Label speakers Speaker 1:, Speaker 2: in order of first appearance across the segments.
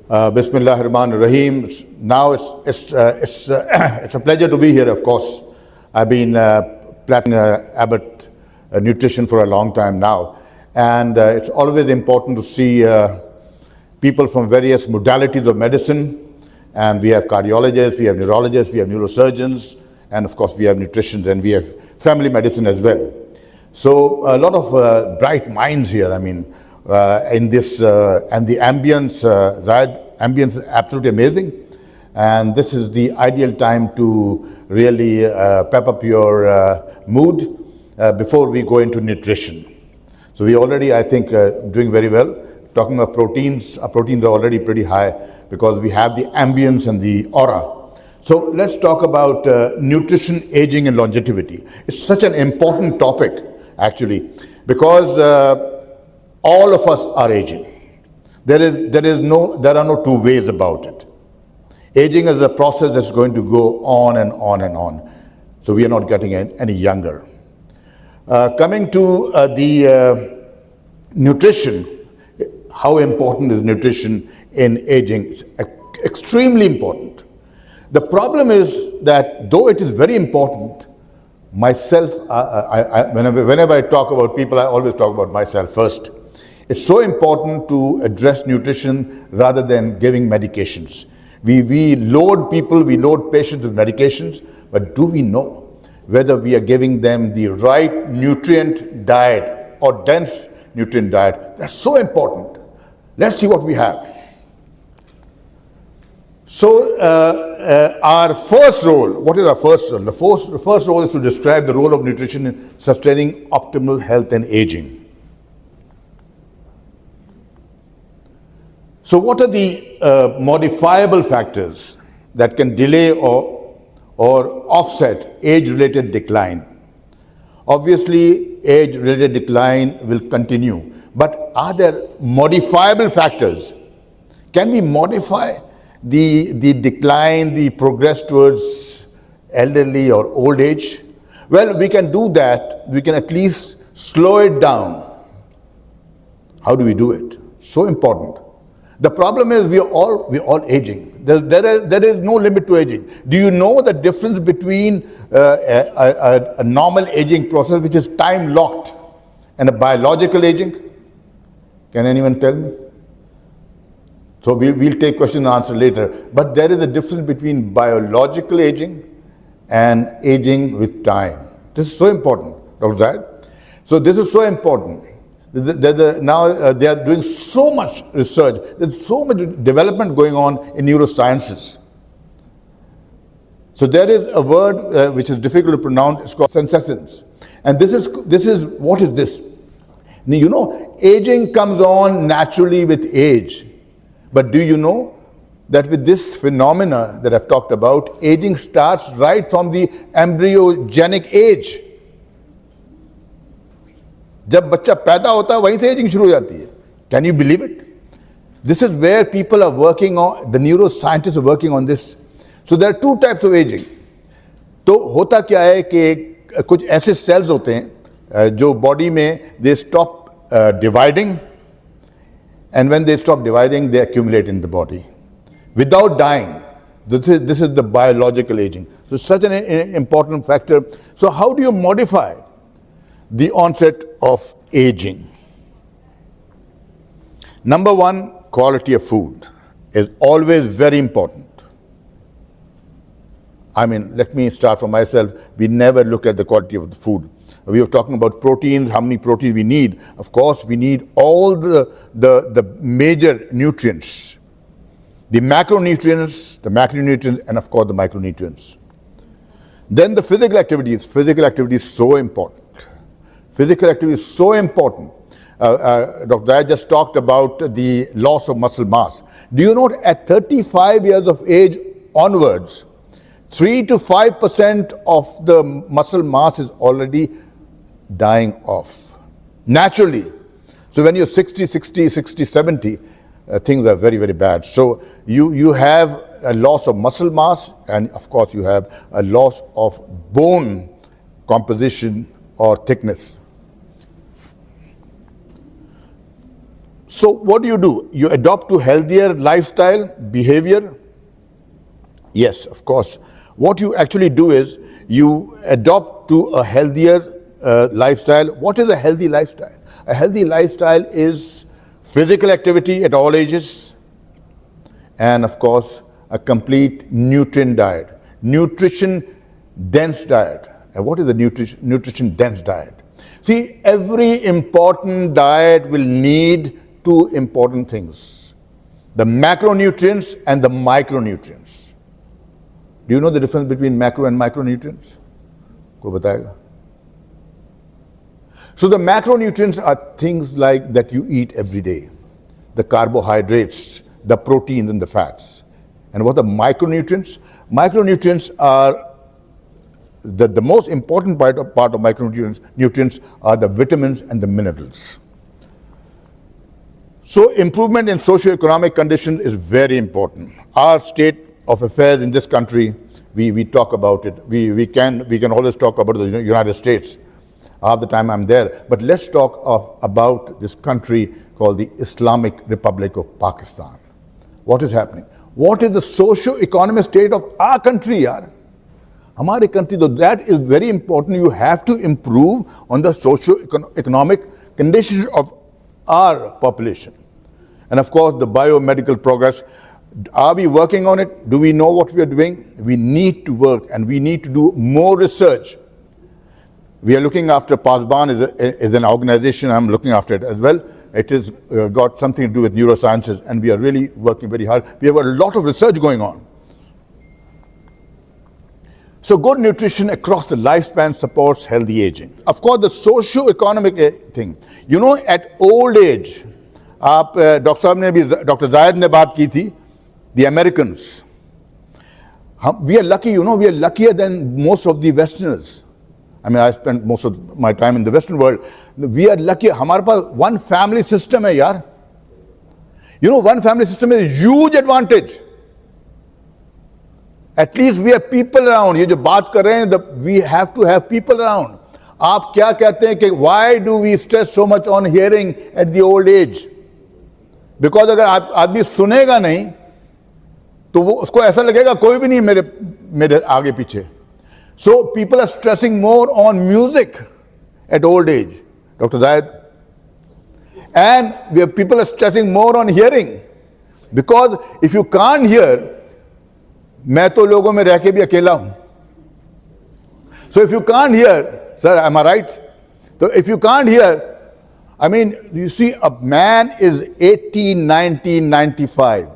Speaker 1: Bismillahirrahmanirrahim. Now it's a pleasure to be here. Of course, I've been planning Abbott Nutrition for a long time now, and it's always important to see people from various modalities of medicine. And we have cardiologists, we have neurologists, we have neurosurgeons, and of course we have nutritionists, and we have family medicine as well. So a lot of bright minds here. I mean, in this and the ambience, ambience is absolutely amazing, and this is the ideal time to really pep up your mood before we go into nutrition. So we already, I think, doing very well. Talking of proteins, our proteins are already pretty high because we have the ambience and the aura. So let's talk about nutrition, aging, and longevity. It's such an important topic, actually, because all of us are aging. There are no two ways about it. Aging is a process that's going to go on and on and on. So we are not getting any younger. Coming to the nutrition, how important is nutrition in aging? It's extremely important. The problem is that though it is very important, myself, whenever I talk about people, I always talk about myself first. It's so important to address nutrition rather than giving medications. We load people, we load patients with medications, but do we know whether we are giving them the right nutrient diet or dense nutrient diet? That's so important. Let's see what we have. So our first role, what is our first role? The first role is to describe the role of nutrition in sustaining optimal health and aging. So what are the modifiable factors that can delay or offset age-related decline? Obviously, age-related decline will continue, but are there modifiable factors? Can we modify the decline, the progress towards elderly or old age? Well, we can do that. We can at least slow it down. How do we do it? So important. The problem is we're all aging. There is no limit to aging. Do you know the difference between a normal aging process, which is time locked, and a biological aging? Can anyone tell me? So we'll take question and answer later. But there is a difference between biological aging and aging with time. This is so important, Dr. Zahid. So this is so important. Now they are doing so much research. There's so much development going on in neurosciences. So there is a word which is difficult to pronounce. It's called senescence. And this is what is this? Now, you know, aging comes on naturally with age. But do you know that with this phenomena that I've talked about, aging starts right from the embryogenic age. जब बच्चा पैदा होता है वहीं से ageing शुरू हो जाती है. Can you believe it? This is where people are working on, the neuroscientists are working on this. So there are two types of aging. तो होता क्या है कि कुछ ऐसे cells होते हैं जो body में they stop dividing, and when they stop dividing they accumulate in the body without dying. This is the biological aging. So such an important factor. So how do you modify the onset of aging? Number one, quality of food is always very important. I mean, let me start from myself. We never look at the quality of the food. We were talking about proteins, how many proteins we need. Of course, we need all the major nutrients. The macronutrients, and of course the micronutrients. Then the physical activities. Physical activity is so important. Physical activity is so important. Dr. Zahid just talked about the loss of muscle mass. Do you know at 35 years of age onwards, 3 to 5% of the muscle mass is already dying off naturally. So when you're 60, 70, things are very, very bad. So you have a loss of muscle mass, and of course you have a loss of bone composition or thickness. So what do? You adopt to healthier lifestyle, behavior? Yes, of course. What you actually do is you adopt to a healthier lifestyle. What is a healthy lifestyle? A healthy lifestyle is physical activity at all ages, and of course, a complete nutrient diet, nutrition-dense diet. And what is the nutrition-dense diet? See, every important diet will need two important things: the macronutrients and the micronutrients. Do you know the difference between macro and micronutrients? Koi batayega? So the macronutrients are things like that you eat every day: the carbohydrates, the proteins, and the fats. And what are the micronutrients? Micronutrients are the most important part of micronutrients are the vitamins and the minerals. So improvement in socio-economic conditions is very important. Our state of affairs in this country, we talk about it. We can always talk about the United States. Half the time I'm there. But let's talk about this country called the Islamic Republic of Pakistan. What is happening? What is the socio-economic state of our country, yaar? Hamare country, though, that is very important. You have to improve on the socio-economic conditions of our population. And of course, the biomedical progress. Are we working on it? Do we know what we are doing? We need to work, and we need to do more research. We are looking after PASBAN is an organization. I'm looking after it as well. It has got something to do with neurosciences, and we are really working very hard. We have a lot of research going on. So good nutrition across the lifespan supports healthy aging. Of course, the socio-economic thing. You know, at old age, Dr. Zayed ne baat ki thi, the Americans. We are lucky, we are luckier than most of the Westerners. I mean, I spent most of my time in the Western world. We are lucky. Hamare paas one family system hai, yaar. You know, one family system is a huge advantage. At least we have people around. ये जो बात कर रहे हैं, we have to have people around. आप क्या कहते हैं कि why do we stress so much on hearing at the old age? Because अगर आदमी सुनेगा नहीं, तो वो उसको ऐसा लगेगा कोई भी नहीं मेरे आगे पीछे. So people are stressing more on music at old age, Dr. Zayed. And people are stressing more on hearing. Because if you can't hear, मैं तो लोगों में रह के भी अकेला हूं. So if you can't hear, sir, am I right? So if you can't hear, I mean, you see, a man is 80, 90, 95.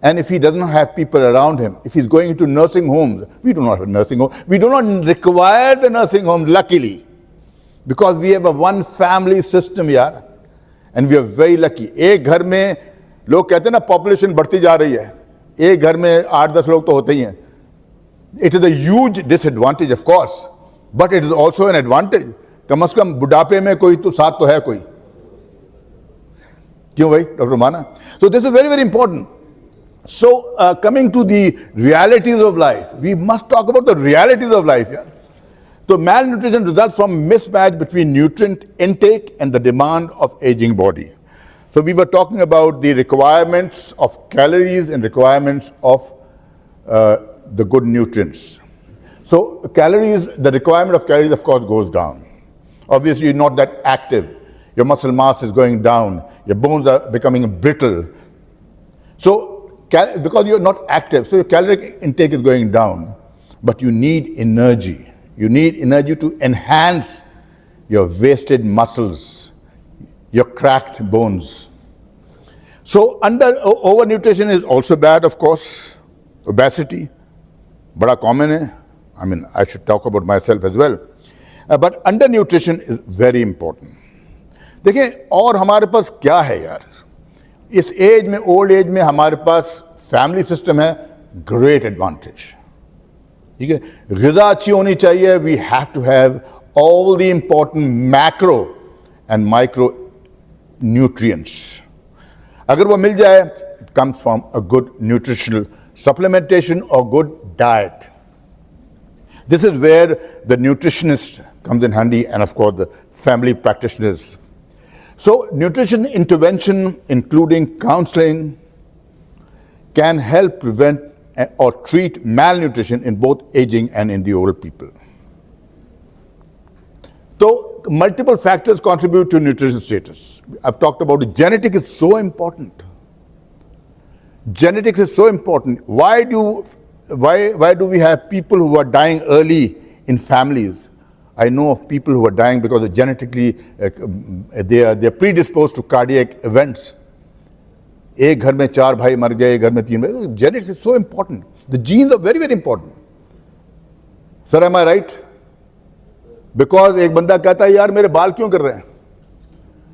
Speaker 1: And if he doesn't have people around him, if he's going into nursing homes, we do not have nursing homes. We do not require the nursing homes, luckily. Because we have a one family system, yaar. And we are very lucky. एक घर में लोग कहते हैं ना population बढ़ती जा रही है. एक घर में 8-10 लोग तो होते ही हैं. It is a huge disadvantage, of course, but it is also an advantage. कम से कम बुढ़ापे में कोई तो साथ तो है कोई. क्यों भाई, Dr. Mana? So this is very, very important. So coming to the realities of life, we must talk about the realities of life here. So malnutrition results from mismatch between nutrient intake and the demand of aging body. So we were talking about the requirements of calories and requirements of the good nutrients. So calories, the requirement of calories of course goes down. Obviously you're not that active. Your muscle mass is going down. Your bones are becoming brittle. So because you're not active, so your caloric intake is going down. But you need energy. You need energy to enhance your wasted muscles, your cracked bones. So overnutrition is also bad, of course. Obesity, bada common hai. I mean, I should talk about myself as well. But undernutrition is very important. देखिए और हमारे पास क्या है यार, इस as में, old age में हमारे पास फैमिली सिस्टम है, ग्रेट एडवांटेज. ठीक है, ग़िज़ा अच्छी होनी चाहिए. We have to have all the important macro and micro nutrients. अगर वो मिल जाए, it comes from a good nutritional supplementation or good diet. This is where the nutritionist comes in handy, and of course the family practitioners. So nutrition intervention, including counseling, can help prevent or treat malnutrition in both aging and in the older people. So multiple factors contribute to nutrition status. I've talked about it. Genetics is so important. Genetics is so important. Why do we have people who are dying early in families? I know of people who are dying because genetically they are predisposed to cardiac events. एक घर में 4 भाई मर गए, एक घर में 3 भाई. Genetics is so important. The genes are very, very important. Sir, am I right? Because एक बंदा कहता है यार मेरे बाल क्यों कर रहे हैं?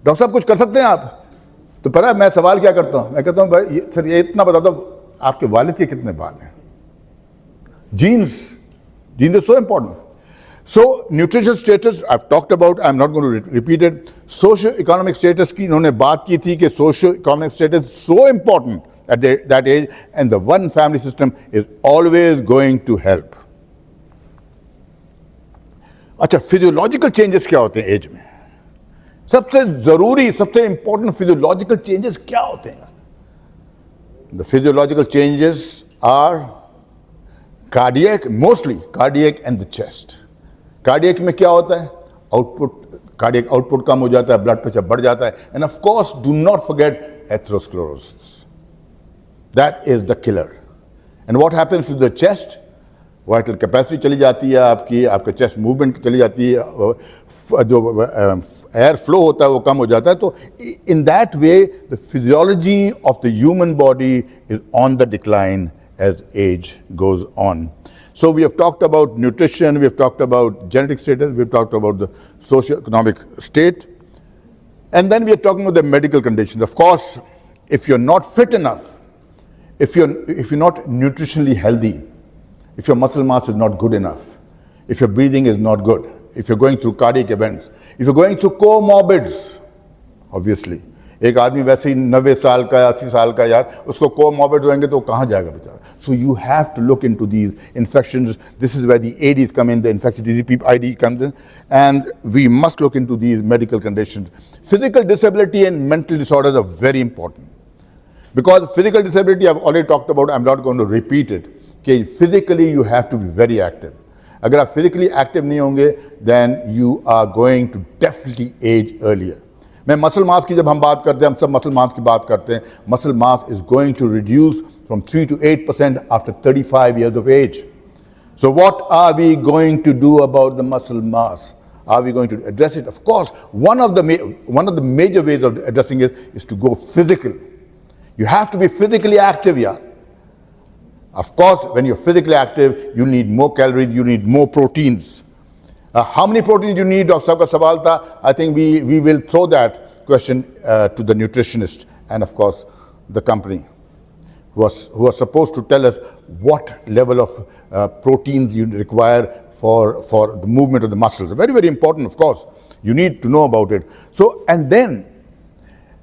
Speaker 1: डॉक्टर साहब कुछ कर सकते हैं आप? तो पता है मैं सवाल क्या करता हूं? मैं कहता हूं भाई सर ये इतना बता दो आपके वालिद के कितने बाल हैं? Genes are so important. So nutritional status I've talked about, I'm not going to repeat it. Socio-economic status की इन्होंने बात की थी कि socio-economic status is so important at that age, and the one family system is always going to help. अच्छा, physiological changes क्या होते हैं एज में? सबसे जरूरी, सबसे important physiological changes क्या होते हैं? The physiological changes are cardiac, mostly cardiac and the chest. Cardiac में क्या होता है? कार्डियक आउटपुट कम हो जाता है, ब्लड प्रेशर बढ़ जाता है, and of course do not forget atherosclerosis. That is the killer. And what happens to the chest? Vital capacity चली जाती है आपका चेस्ट मूवमेंट चली जाती है, जो एयर फ्लो होता है वो कम हो जाता है. तो in that way the physiology of the human body is on the decline as age goes on. So we have talked about nutrition, we have talked about genetic status, we have talked about the socio-economic state, and then we are talking about the medical conditions. Of course, if you're not fit enough, if you're not nutritionally healthy, if your muscle mass is not good enough, if your breathing is not good, if you're going through cardiac events, if you're going through comorbids, obviously, एक आदमी वैसे ही 90 साल का या 80 साल का यार उसको कोमॉर्बिड होंगे तो कहाँ जाएगा बेचारा? So you have to look into these infections. This is where the ADs come in, the infectious disease ID comes in, and we must look into these medical conditions. Physical disability and mental disorders are very important. Because physical disability I've already talked about, I'm not going to repeat it. Okay, physically you have to be very active. अगर आप physically active नहीं होंगे, then you are going to definitely age earlier. मैं muscle mass की जब हम बात करते हैं, हम सब मसल मास की बात करते हैं. Muscle mass is going to reduce from 3 to 8% after 35 years of age. So what are we going to do about the muscle mass? Are we going to address it? Of course, one of the major ways of addressing it is to go physical. You have to be physically active, yeah. Of course, when you're physically active, you need more calories, you need more proteins. How many proteins you need? Dr. Saab ka sawal tha. I think we will throw that question to the nutritionist and of course the company who are supposed to tell us what level of proteins you require for the movement of the muscles. Very, very important, of course. You need to know about it. So, and then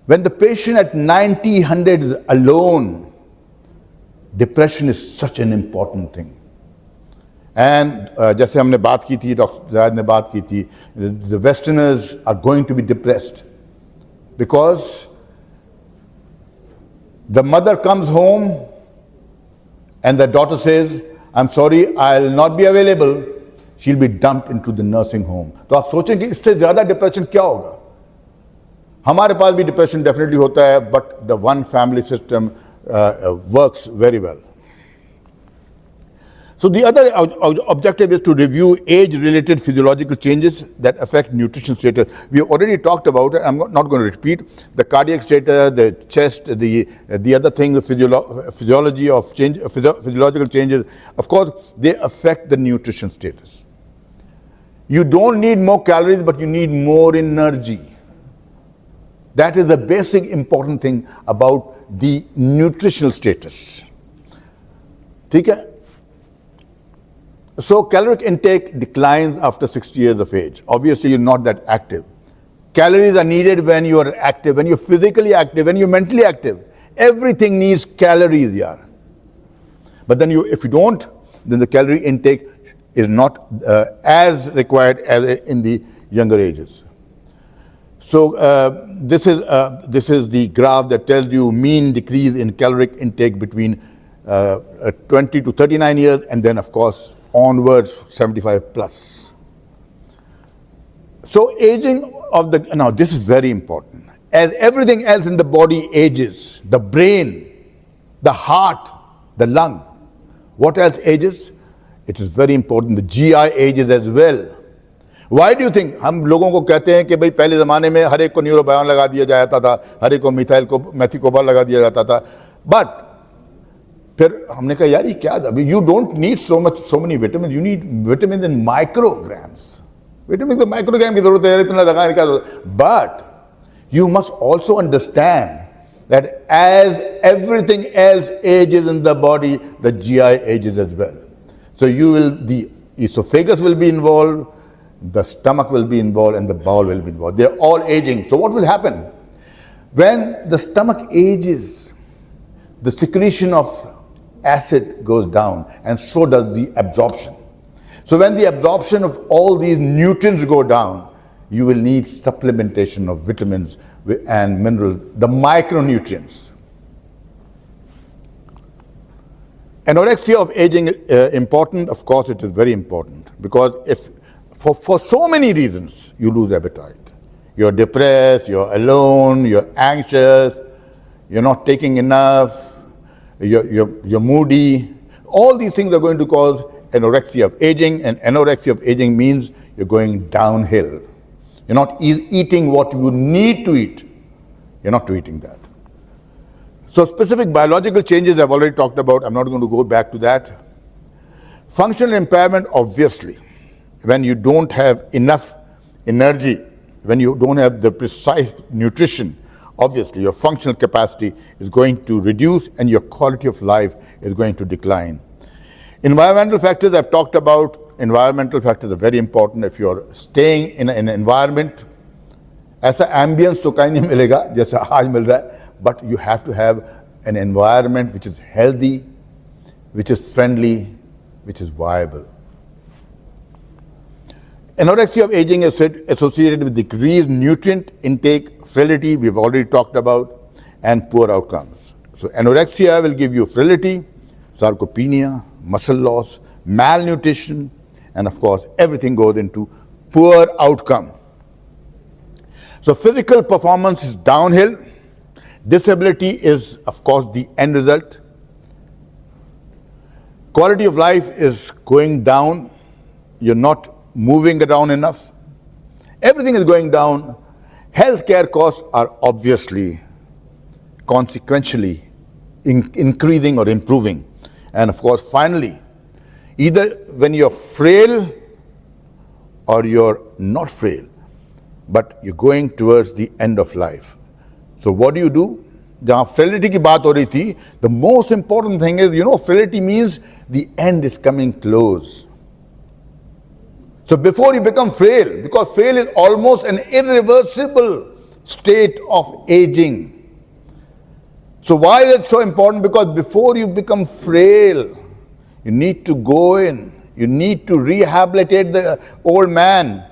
Speaker 1: when the patient at 90, 100 is alone, depression is such an important thing. And जैसे हमने बात की थी, doctor जायद ने बात की थी, the Westerners are going to be depressed because the mother comes home and the daughter says, I'm sorry, I'll not be available. She'll be dumped into the nursing home. तो आप सोचें कि इससे ज़्यादा डिप्रेशन क्या होगा? हमारे पास भी डिप्रेशन डेफिनेटली होता है, but the one family system works very well. So the other objective is to review age-related physiological changes that affect nutrition status. We have already talked about it. I'm not going to repeat. The cardiac status, the chest, the other thing, the physiology of change, physiological changes. Of course, they affect the nutrition status. You don't need more calories, but you need more energy. That is the basic important thing about the nutritional status. ठीक है? So caloric intake declines after 60 years of age. Obviously, you're not that active. Calories are needed when you are active, when you're physically active, when you're mentally active. Everything needs calories, yaar. But then if you don't, then the calorie intake is not as required as in the younger ages. So this is the graph that tells you mean decrease in caloric intake between 20 to 39 years, and then of course onwards 75 plus. So aging of the, now this is very important. As everything else in the body ages, the brain, the heart, the lung, what else ages? It is very important, the GI ages as well. Why do you think हम लोगों को कहते हैं कि भाई पहले ज़माने में हर एक को न्यूरोबायोन लगा दिया जाता था, हर एक को मिथाइल को मेथिकोबाल लगा दिया जाता था, but फिर हमने कहा यार ये क्या था? You don't need so many vitamins, you need vitamins in micrograms. Vitamins तो microgram की ज़रूरत है, इतना लगाने का ज़रूरत. But you must also understand that as everything else ages in the body, the GI ages as well. So the esophagus will be involved, the stomach will be involved, and the bowel will be involved. They're all aging. So what will happen? When the stomach ages, the secretion of acid goes down, and so does the absorption. So when the absorption of all these nutrients go down, you will need supplementation of vitamins and minerals, the micronutrients. Anorexia of aging important? Of course it is very important, because if for so many reasons you lose appetite. You're depressed, you're alone, you're anxious, you're not taking enough, you're moody. All these things are going to cause anorexia of aging, and anorexia of aging means you're going downhill. You're not eating what you need to eat. You're not eating that. So specific biological changes I've already talked about. I'm not going to go back to that. Functional impairment, obviously. When you don't have enough energy, when you don't have the precise nutrition, obviously your functional capacity is going to reduce and your quality of life is going to decline. Environmental factors I've talked about. Environmental factors are very important. If you're staying in an environment, ऐसा ambience तो कहीं नहीं मिलेगा जैसा आज मिल रहा है, but you have to have an environment which is healthy, which is friendly, which is viable. Anorexia of aging is associated with decreased nutrient intake, frailty, we've already talked about, and poor outcomes. So anorexia will give you frailty, sarcopenia, muscle loss, malnutrition, and of course everything goes into poor outcome. So physical performance is downhill. Disability is of course the end result. Quality of life is going down. You're not moving around enough. Everything is going down. Healthcare costs are obviously consequentially increasing or improving. And of course, finally, either when you're frail or you're not frail, but you're going towards the end of life. So what do? जहाँ frailty की बात हो रही थी, the most important thing is, frailty means the end is coming close. So before you become frail, because frail is almost an irreversible state of aging. So why is it so important? Because before you become frail, you need to go in, you need to rehabilitate the old man,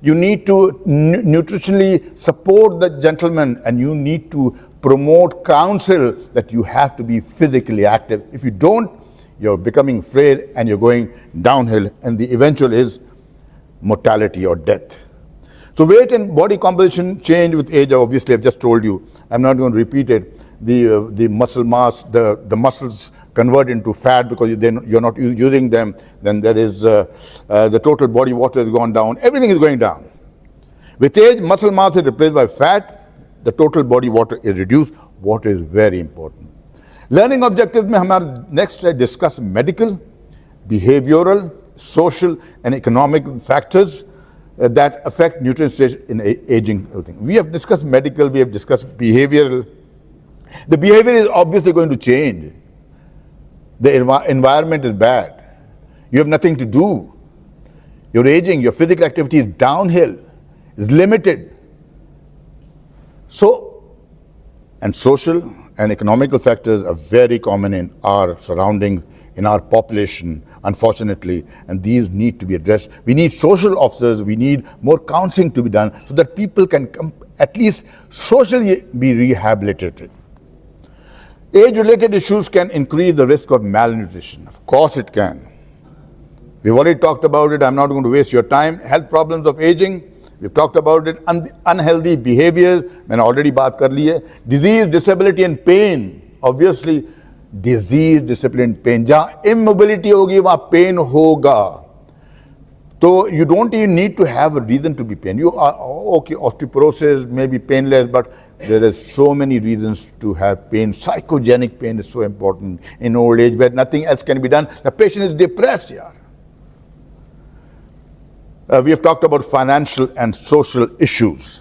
Speaker 1: you need to nutritionally support the gentleman, and you need to promote counsel that you have to be physically active. If you don't, you're becoming frail and you're going downhill, and the eventual is mortality or death. So weight and body composition change with age. Obviously, I've just told you. I'm not going to repeat it. The muscle mass, the muscles convert into fat because you're not using them. Then there is the total body water has gone down. Everything is going down. With age, muscle mass is replaced by fat. The total body water is reduced. Water is very important. Learning objectives में हमारा next है discuss medical, behavioral, social and economic factors that affect nutrition in aging. We have discussed medical, we have discussed behavioral. The behavior is obviously going to change. The environment is bad. You have nothing to do. You're aging, your physical activity is downhill, is limited. So, and social and economical factors are very common in our surroundings, in our population, unfortunately, and these need to be addressed. We need social officers, we need more counseling to be done so that people can at least socially be rehabilitated. Age-related issues can increase the risk of malnutrition. Of course it can. We've already talked about it. I'm not going to waste your time. Health problems of aging, we've talked about it. Unhealthy behaviors, मैंने already बात कर ली है. Disease, disability and pain. Obviously, disease, disability and pain. जहाँ immobility होगी वहाँ pain होगा. So you don't even need to have a reason to be pain. You are, okay, osteoporosis may be painless, but there is so many reasons to have pain. Psychogenic pain is so important in old age where nothing else can be done. The patient is depressed, yeah. We have talked about financial and social issues.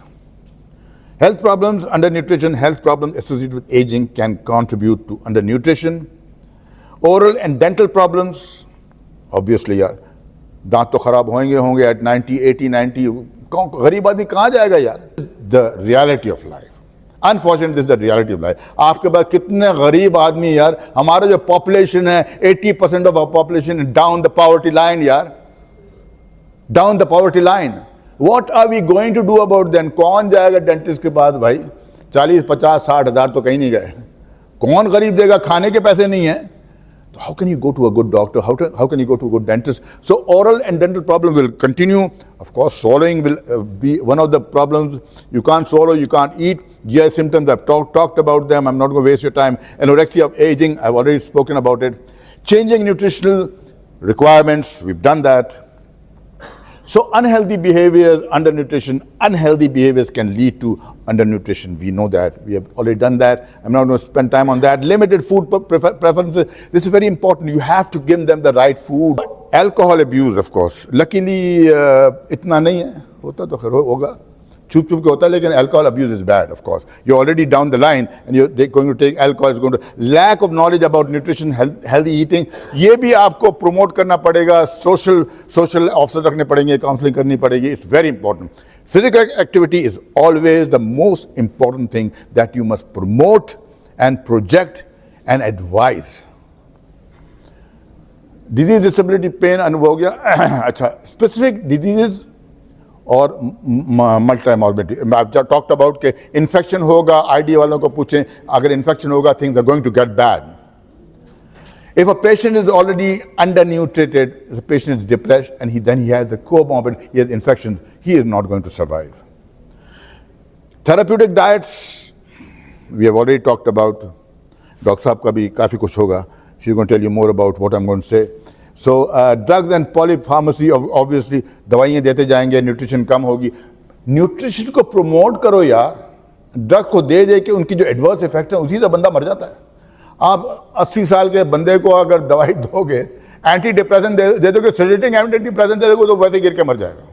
Speaker 1: Health problems, undernutrition, health problems associated with aging can contribute to undernutrition. Oral and dental problems, obviously, यार दांत तो खराब होंगे at 90, 80, 90. गरीब आदमी कहाँ जाएगा यार? The reality of life. Unfortunately, this is the reality of life. आपके पास कितने गरीब आदमी यार? हमारा जो population है, 80% of our population is down the poverty line यार. Down the poverty line. What are we going to do about them? कौन जाएगा डेंटिस्ट के पास भाई? 40, 50, 60 हज़ार तो कहीं नहीं गए. कौन गरीब देगा? खाने के पैसे नहीं हैं. How can you go to a good doctor? How can you go to a good dentist? So oral and dental problems will continue. Of course, swallowing will be one of the problems. You can't swallow, you can't eat. GI symptoms, I've talked about them. I'm not going to waste your time. Anorexia of aging, I've already spoken about it. Changing nutritional requirements, we've done that. So unhealthy behaviors, undernutrition, unhealthy behaviors can lead to undernutrition. We know that. We have already done that. I'm not going to spend time on that. Limited food preferences. This is very important. You have to give them the right food. Alcohol abuse, of course. Luckily, itna nahi hai. Hota to khair hoga. Chup chup ke hota, lekin alcohol abuse is bad, of course. You're already down the line and you're going to take alcohol. Is going to lack of knowledge about nutrition, healthy eating. ये भी आपको promote करना पड़ेगा. Social officers रखने पड़ेंगे, counseling करनी पड़ेगी. It's very important. Physical activity is always the most important thing that you must promote and project and advise. Disease, disability, pain, अनुभव हो गया. अच्छा, specific diseases और multi-morbidity. I've just talked about कि infection होगा, ID वालों को पूछें, अगर infection होगा, things are going to get bad. If a patient is already undernutrited, the patient is depressed, and then he has the comorbid, he has infections, he is not going to survive. Therapeutic diets, we have already talked about. Dr. Saab का भी काफी कुछ होगा. She's going to tell you more about what I'm going to say. So drugs and polypharmacy, obviously दवाइयाँ देते जाएंगे, nutrition कम होगी. Nutrition को promote करो यार. Drug को दे के उनकी जो adverse effect है उसी से बंदा मर जाता है. आप 80 साल के बंदे को अगर दवाई दोगे, एंटी-डिप्रेसेंट दे दोगे, सेडेटिंग एंटी-डिप्रेसेंट दे दोगे तो वैसे गिर के मर जाएगा.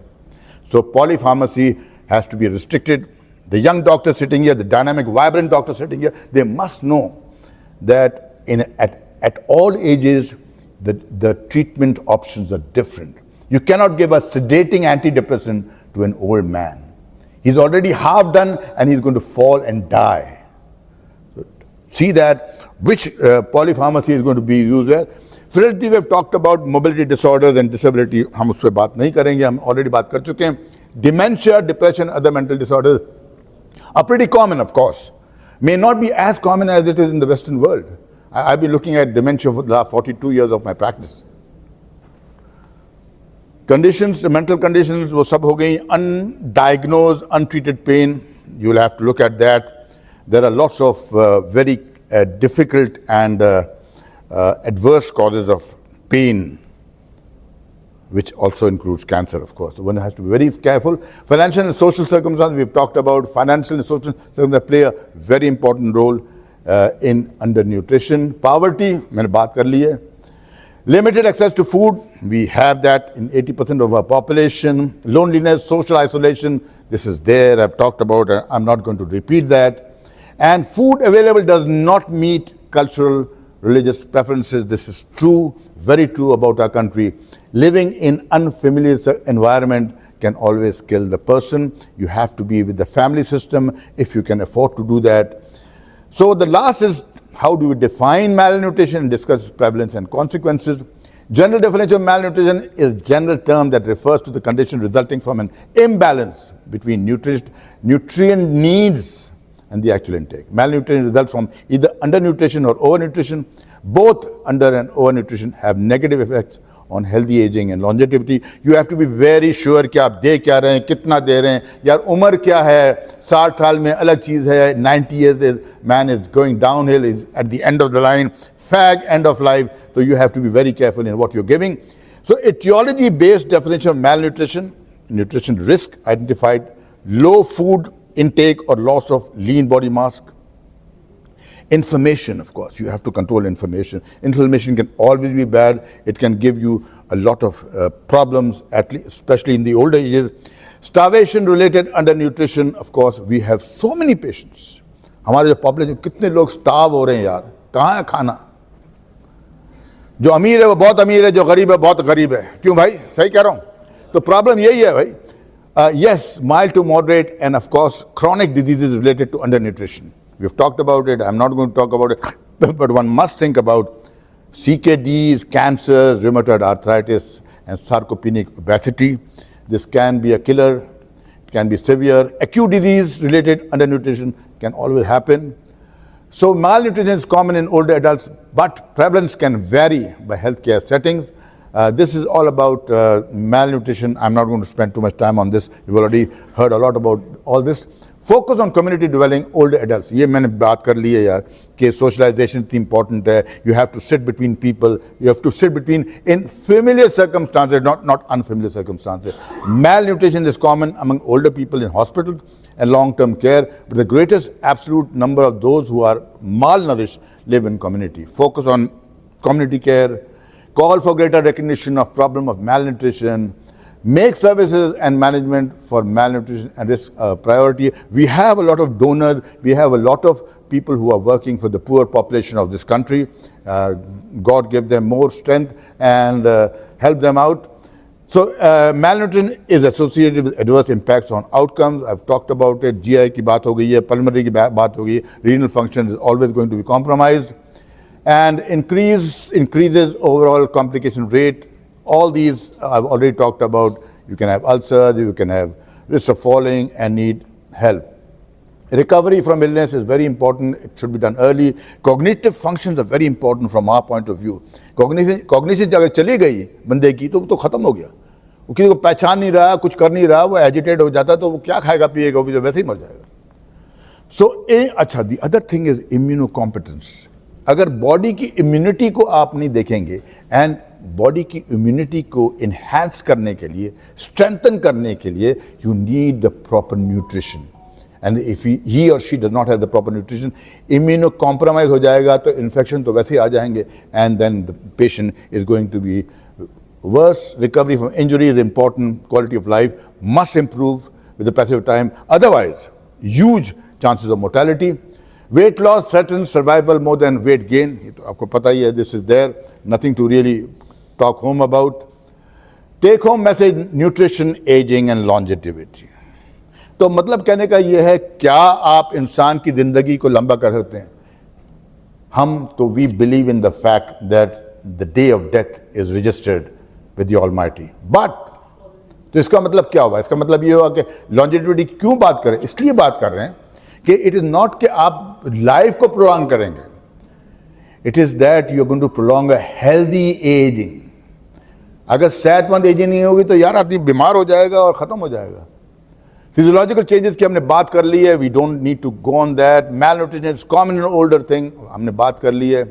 Speaker 1: So polypharmacy has to be restricted. The young doctor sitting here, the dynamic, vibrant doctor sitting here, they must know that at all ages, the treatment options are different. You cannot give a sedating antidepressant to an old man. He's already half done and he's going to fall and die. So see that which polypharmacy is going to be used there. Fertility, we have talked about mobility disorders and disability. हम उस पर बात नहीं करेंगे, हम already बात कर चुके हैं. Dementia, depression, other mental disorders are pretty common, of course. May not be as common as it is in the Western world. I've been looking at dementia for the last 42 years of my practice. Conditions, the mental conditions, वो सब हो गई. Undiagnosed, untreated pain, you'll have to look at that. There are lots of very difficult and adverse causes of pain, which also includes cancer, of course. So one has to be very careful. Financial and social circumstances, we've talked about. Financial and social circumstances play a very important role in undernutrition. Poverty, मैंने बात कर ली है. Limited access to food, we have that in 80% of our population. Loneliness, social isolation, this is there, I've talked about it. I'm not going to repeat that. And food available does not meet cultural, religious preferences. This is true, very true about our country. Living in unfamiliar environment can always kill the person. You have to be with the family system if you can afford to do that. So the last is how do we define malnutrition and discuss its prevalence and consequences. General definition of malnutrition is a general term that refers to the condition resulting from an imbalance between nutrient needs and the actual intake. Malnutrition results from either undernutrition or overnutrition. Both under and overnutrition have negative effects on healthy aging and longevity. You have to be very sure कि आप दे क्या रहे हैं, कितना दे रहे हैं, यार उम्र क्या है, 60 साल में अलग चीज़ है, 90 years man is going downhill, is at the end of the line, fag end of life. So you have to be very careful in what you're giving. So etiology-based definition of malnutrition, nutrition risk identified, low food intake or loss of lean body mass. Inflammation, of course, you have to control inflammation. Inflammation can always be bad. It can give you a lot of problems, at least, especially in the older ages. Starvation-related undernutrition, of course, we have so many patients. हमारे जो population, कितने लोग starve हो रहे हैं यार, कहाँ है खाना? जो अमीर है वो बहुत अमीर है, जो गरीब है बहुत गरीब है. क्यों भाई? सही कह रहा हूँ? तो problem यही है भाई. Yes, mild to moderate, and of course, chronic diseases related to undernutrition. We've talked about it. I'm not going to talk about it, but one must think about CKDs, cancer, rheumatoid arthritis, and sarcopenic obesity. This can be a killer. It can be severe. Acute disease-related undernutrition can always happen. So malnutrition is common in older adults, but prevalence can vary by healthcare settings. This is all about malnutrition. I'm not going to spend too much time on this. You've already heard a lot about all this. Focus on community dwelling older adults. ये मैंने बात कर ली है यार कि socialization इतनी important है. You have to sit between people. You have to sit between in familiar circumstances, not unfamiliar circumstances. Malnutrition is common among older people in hospitals and long-term care, but the greatest absolute number of those who are malnourished live in community. Focus on community care. Call for greater recognition of problem of malnutrition. Make services and management for malnutrition and risk priority. We have a lot of donors. We have a lot of people who are working for the poor population of this country. God give them more strength and help them out. So malnutrition is associated with adverse impacts on outcomes. I've talked about it. GI की बात हो गई है, pulmonary की बात हो गई है. Renal function is always going to be compromised. And increases overall complication rate. All these I've already talked about. You can have ulcers, you can have risk of falling and need help. Recovery from illness is very important. It should be done early. Cognitive functions are very important from our point of view. Cognition अगर चली गई बंदे की तो खत्म हो गया. वो किसी को पहचान नहीं रहा, कुछ कर नहीं रहा, वो एजिटेट हो जाता तो वो क्या खाएगा पिएगा, वो वैसे ही मर जाएगा. So अच्छा, the other thing is immunocompetence. अगर बॉडी की इम्यूनिटी को आप नहीं देखेंगे एंड बॉडी की इम्यूनिटी को इन्हांस करने के लिए, स्ट्रेंथन करने के लिए, you need the proper nutrition. And if he or she does not have the proper nutrition, immunocompromise हो जाएगा तो इन्फेक्शन तो वैसे ही आ जाएंगे and then the patient is going to be worse. Recovery from injury is important. Quality of life must improve with the passage of time. Otherwise, huge chances of mortality. Weight loss threatens survival more than weight gain. ये तो आपको पता ही है. This is there. Nothing to really talk home about. Take home message: nutrition, aging and longevity. तो मतलब कहने का ये है, क्या आप इंसान की जिंदगी को लंबा कर सकते हैं? हम तो we believe in the fact that the day of death is registered with the Almighty. But तो इसका मतलब क्या हुआ? इसका मतलब ये हुआ कि longevity क्यों बात करें? इसलिए बात कर रहे हैं कि इट इज नॉट कि आप लाइफ को प्रोलॉन्ग करेंगे. It is that you are going to prolong a healthy ageing. अगर सेहतमंद एजिंग नहीं होगी तो यार आदमी बीमार हो जाएगा और खत्म हो जाएगा. फिजियोलॉजिकल चेंजेस की हमने बात कर ली है. We don't need to go on that. Malnutrition is common in older thing, हमने बात कर ली है.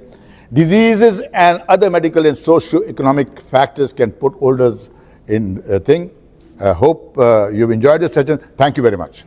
Speaker 1: Diseases and other medical and socioeconomic factors can put olders in thing. Hope you have enjoyed this session. Thank you very much.